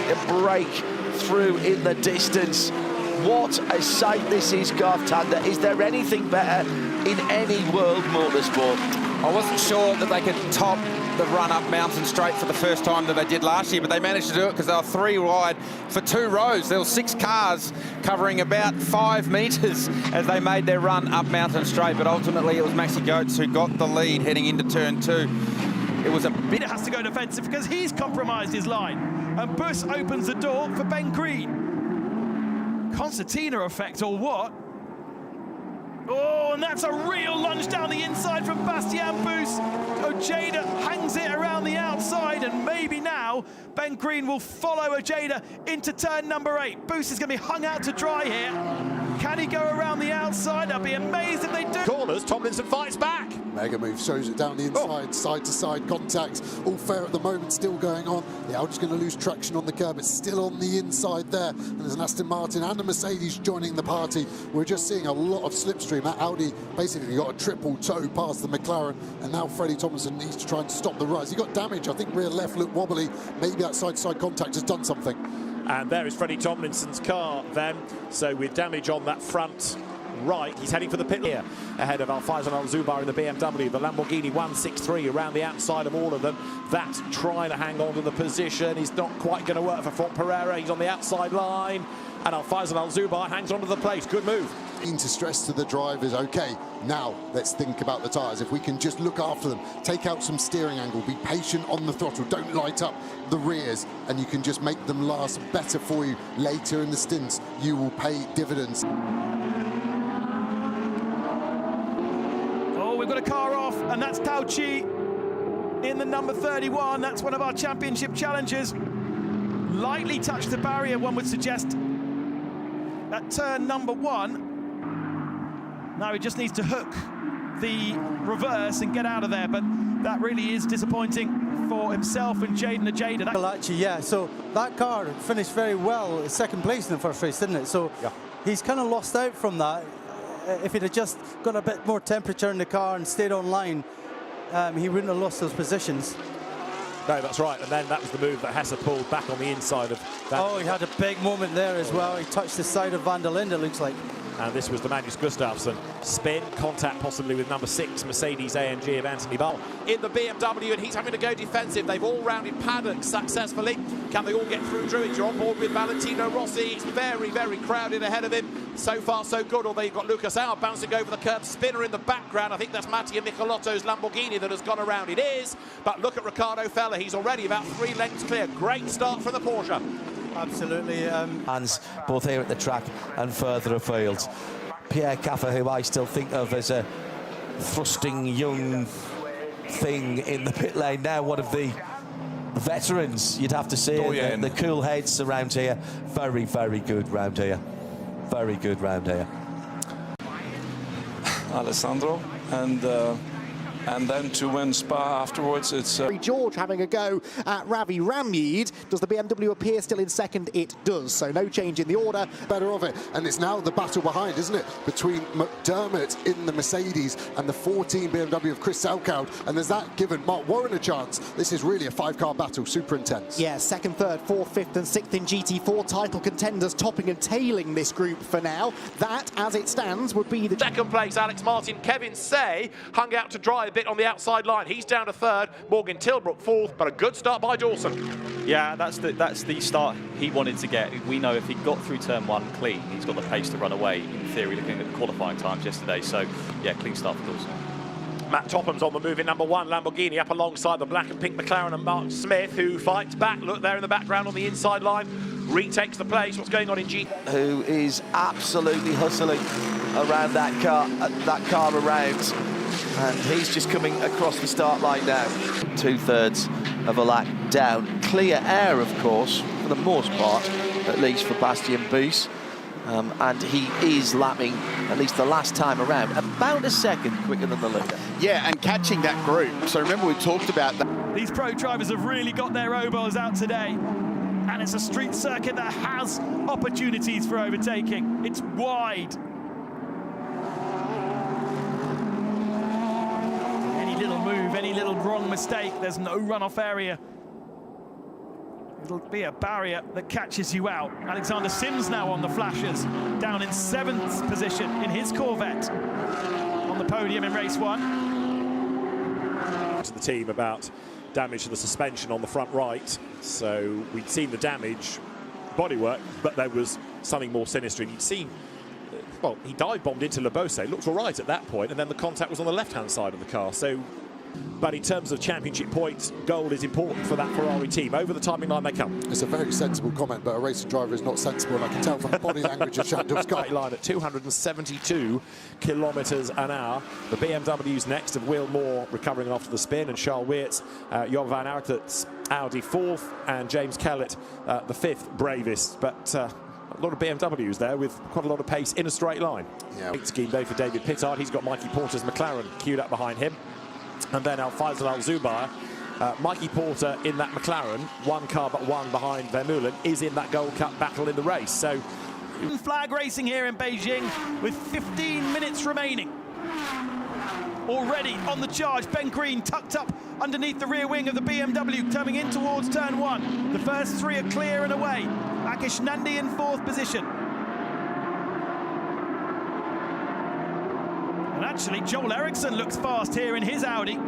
to break through in the distance. What a sight this is, Garth Tander. Is there anything better in any world motorsport? I wasn't sure that they could top the run up Mountain Straight for the first time that they did last year, but they managed to do it because they were 3 wide for 2 rows. There were 6 cars covering about 5 metres as they made their run up Mountain Straight, but ultimately it was Maxi Goetz who got the lead heading into turn 2. It was a bit... It has to go defensive because he's compromised his line, and Buss opens the door for Ben Green. Concertina effect or what? Oh, and that's a real lunge down the inside from Bastian Buss. Ojeda hangs it around the outside, and maybe now Ben Green will follow Ojeda into turn number 8. Buss is going to be hung out to dry here. Can he go around the outside? I'd be amazed if they do. Corners, Tomlinson fights back. Mega move shows it down the inside, side-to-side contacts. All fair at the moment, still going on. The Audi's going to lose traction on the curb. It's still on the inside there. And there's an Aston Martin and a Mercedes joining the party. We're just seeing a lot of slipstream. That Audi basically got a triple toe past the McLaren. And now Freddie Tomlinson needs to try and stop the rise. He got damage. I think rear left looked wobbly. Maybe that side-to-side contact has done something. And there is Freddie Tomlinson's car then. So with damage on that front right, he's heading for the pit here ahead of Al-Faisal Al-Zubar in the BMW. The Lamborghini 163 around the outside of all of them. That's trying to hang on to the position. He's not quite going to work for Fort Pereira. He's on the outside line. And Al-Faisal Al-Zubar hangs on to the place. Good move. To stress to the drivers, okay, now let's think about the tyres. If we can just look after them, take out some steering angle, be patient on the throttle, don't light up the rears, and you can just make them last better for you later in the stints. You will pay dividends. Oh, we've got a car off, and that's Tao Chi in the number 31. That's one of our championship challengers. Lightly touched the barrier, one would suggest, at turn number 1. Now he just needs to hook the reverse and get out of there, but that really is disappointing for himself and Jaden Ojeda. Well, actually, yeah, so that car finished very well, second place in the first race, didn't it? So yeah, he's kind of lost out from that. If he'd have just got a bit more temperature in the car and stayed on line, he wouldn't have lost those positions. No, that's right, and then that was the move that Hesse pulled back on the inside of that. Oh, he had a big moment there as well. He touched the side of Van der Linde, looks like. And this was the Magnus Gustafsson spin, contact possibly with number 6, Mercedes AMG of Anthony Ball in the BMW, and he's having to go defensive. They've all rounded paddocks successfully. Can they all get through Druids? You're on board with Valentino Rossi. It's very, very crowded ahead of him. So far, so good, although you've got Lucas Auer bouncing over the curb, spinner in the background. I think that's Mattia Michelotto's Lamborghini that has gone around. It is, but look at Ricardo Feller. He's already about 3 lengths clear. Great start from the Porsche. Absolutely. Hands both here at the track and further afield. Pierre Caffer, who I still think of as a thrusting young thing in the pit lane, now one of the veterans, you'd have to say. The cool heads around here. Very, very good round here. Very good round here. Alessandro, and then to win Spa afterwards, it's... George having a go at Ravi Ramyeed. Does the BMW appear still in second? It does, so no change in the order. Better of it, and it's now the battle behind, isn't it? Between McDermott in the Mercedes and the 14 BMW of Chris Salkoud, and there's that given Mark Warren a chance. This is really a 5-car battle, super intense. Yeah, second, third, fourth, fifth and sixth in GT4 title contenders topping and tailing this group for now. That, as it stands, would be the... Second place, Alex Martin. Kevin Say hung out to dry a bit on the outside line. He's down to third. Morgan Tilbrook fourth, but a good start by Dawson. Yeah, that's the start he wanted to get. We know if he got through turn 1 clean, he's got the pace to run away, in theory, looking at the qualifying times yesterday. So, yeah, clean start for Dawson. Matt Topham's on the move in number 1, Lamborghini, up alongside the black and pink McLaren and Mark Smith, who fights back. Look there in the background on the inside line. Retakes the place. What's going on in G? Who is absolutely hustling around that car around. And he's just coming across the start line now. 2/3 of a lap down. Clear air, of course, for the most part, at least for Bastian Buss. And he is lapping, at least the last time around, about a second quicker than the leader. Yeah, and catching that group. So remember we talked about that. These pro drivers have really got their oboes out today. And it's a street circuit that has opportunities for overtaking. It's wide. Any little move, any little wrong mistake, there's no runoff area. It'll be a barrier that catches you out. Alexander Sims now on the flashers, down in 7th position in his Corvette on the podium in race 1. To the team about damage to the suspension on the front right. So we'd seen the damage, bodywork, but there was something more sinister. And you'd seen, well, he dive bombed into Lebose, looked all right at that point, and then the contact was on the left-hand side of the car. So, but in terms of championship points, gold is important for that Ferrari team. Over the timing line they come. It's a very sensible comment, but a racing driver is not sensible, and I can tell from the body language of Shandor's car. Line at 272 kilometres an hour. The BMW's next of Will Moore recovering after the spin, and Charles Weerts, Jon van Aert's Audi 4th, and James Kellett the 5th bravest. But a lot of BMWs there with quite a lot of pace in a straight line. Yeah. Great scheme day for David Pittard. He's got Mikey Porter's McLaren queued up behind him. And then Al-Faisal Al-Zubair, Mikey Porter in that McLaren, one car but one behind Vermeulen, is in that Gold Cup battle in the race. So, flag racing here in Beijing with 15 minutes remaining. Already on the charge, Ben Green tucked up underneath the rear wing of the BMW, coming in towards turn 1. The first 3 are clear and away. Akish Nandi in 4th position. And actually, Joel Eriksson looks fast here in his Audi.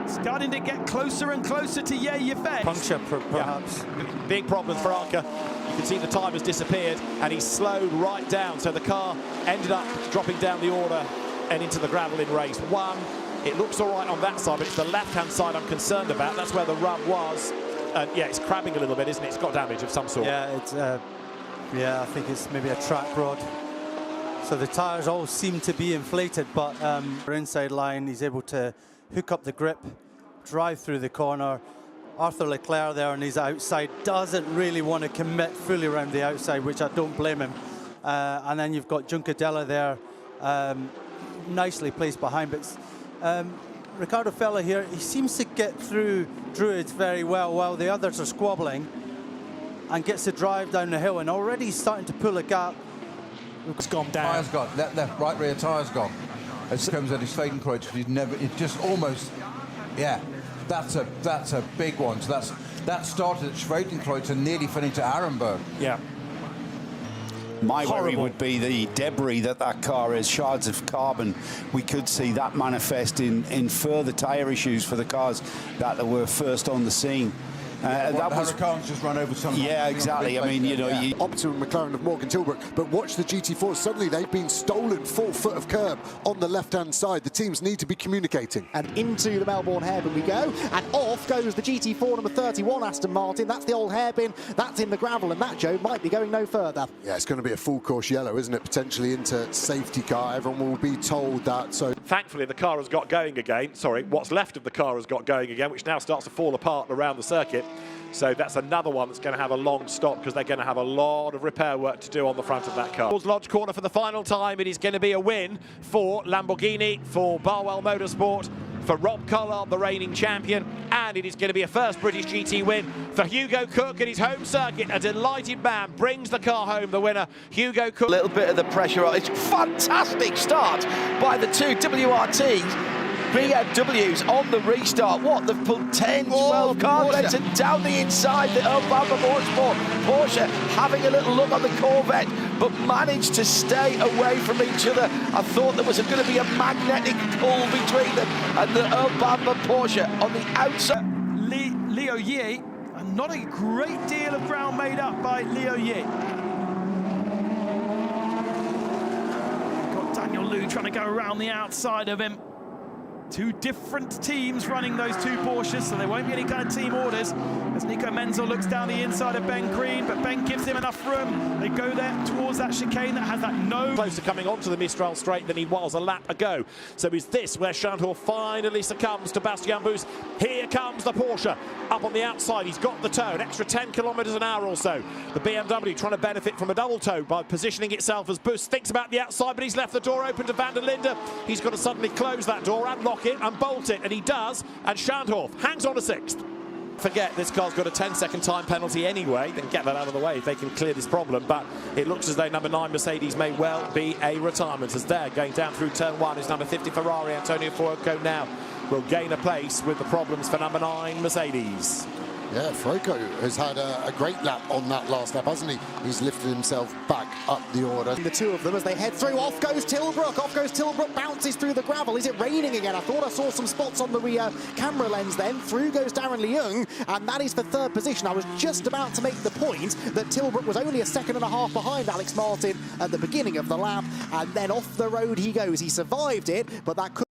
Starting to get closer and closer to Ye Yifei. Puncture, perhaps. yeah, big problems for Arca. You can see the time has disappeared, and he's slowed right down. So the car ended up dropping down the order and into the gravel in race 1. It looks all right on that side, but it's the left-hand side I'm concerned about. That's where the rub was. And yeah, it's crabbing a little bit, isn't it? It's got damage of some sort. Yeah, it's yeah, I think it's maybe a track rod. So the tyres all seem to be inflated, but inside line, he's able to hook up the grip, drive through the corner. Arthur Leclerc there on his outside doesn't really want to commit fully around the outside, which I don't blame him. And then you've got Juncadella there, nicely placed behind. But Ricardo Fella here, he seems to get through Druids very well while the others are squabbling, and gets to drive down the hill, and already he's starting to pull a gap. It's gone down. Tyre's gone. Left, right rear tyre's gone. It comes at his Fadenkreuz. He's never. It just almost. Yeah, that's a big one. So that started at Schwedenkreuz and nearly finished at Arenberg. Yeah. My worry would be the debris that car is, shards of carbon. We could see that manifest in further tyre issues for the cars that were first on the scene. That was Huracan's just run over some. Yeah, exactly. I mean, you know, Optimum McLaren of Morgan Tilbrook, but watch the GT4. Suddenly they've been stolen 4 foot of curb on the left-hand side. The teams need to be communicating. And into the Melbourne hairpin we go, and off goes the GT4 number 31 Aston Martin. That's the old hairpin. That's in the gravel, and that, Joe, might be going no further. Yeah, it's going to be a full course yellow, isn't it? Potentially into safety car. Everyone will be told that. So thankfully, the car has got going again. Sorry, what's left of the car has got going again, which now starts to fall apart around the circuit. So that's another one that's going to have a long stop, because they're going to have a lot of repair work to do on the front of that car. Lodge corner for the final time. It is going to be a win for Lamborghini, for Barwell Motorsport, for Rob Collard, the reigning champion, and it is going to be a first British GT win for Hugo Cook at his home circuit. A delighted man brings the car home, the winner, Hugo Cook. A little bit of the pressure on. It's a fantastic start by the 2 WRTs. BMWs on the restart. What? They've pulled 10, 12 car lengths and down the inside. The Obama Motorsport. Porsche having a little look on the Corvette, but managed to stay away from each other. I thought there was going to be a magnetic pull between them, and the Obama Porsche on the outside. Leo Ye, and not a great deal of ground made up by Leo Ye. Got Daniel Liu trying to go around the outside of him. 2 different teams running those 2 Porsches, so there won't be any kind of team orders as Nico Menzel looks down the inside of Ben Green, but Ben gives him enough room. They go there towards that chicane that has that no... Closer coming onto the Mistral straight than he was a lap ago. So is this where Chandor finally succumbs to Bastien Bus? Here comes the Porsche up on the outside. He's got the toe, an extra 10 kilometres an hour or so. The BMW trying to benefit from a double toe by positioning itself as Bus thinks about the outside, but he's left the door open to Van der Linde. He's got to suddenly close that door and lock it and bolt it, and he does, and Schandorf hangs on to 6th. Forget this car's got a 10-second time penalty anyway, then get that out of the way if they can clear this problem, but it looks as though number 9 Mercedes may well be a retirement, as they're going down through turn 1 is number 50 Ferrari. Antonio Fuoco now will gain a place with the problems for number 9 Mercedes. Yeah, Froko has had a great lap on that last lap, hasn't he? He's lifted himself back up the order. The two of them as they head through. Off goes Tilbrook, bounces through the gravel. Is it raining again? I thought I saw some spots on the camera lens then. Through goes Darren Leung, and that is for third position. I was just about to make the point that Tilbrook was only a second and a half behind Alex Martin at the beginning of the lap, and then off the road he goes. He survived it, but that could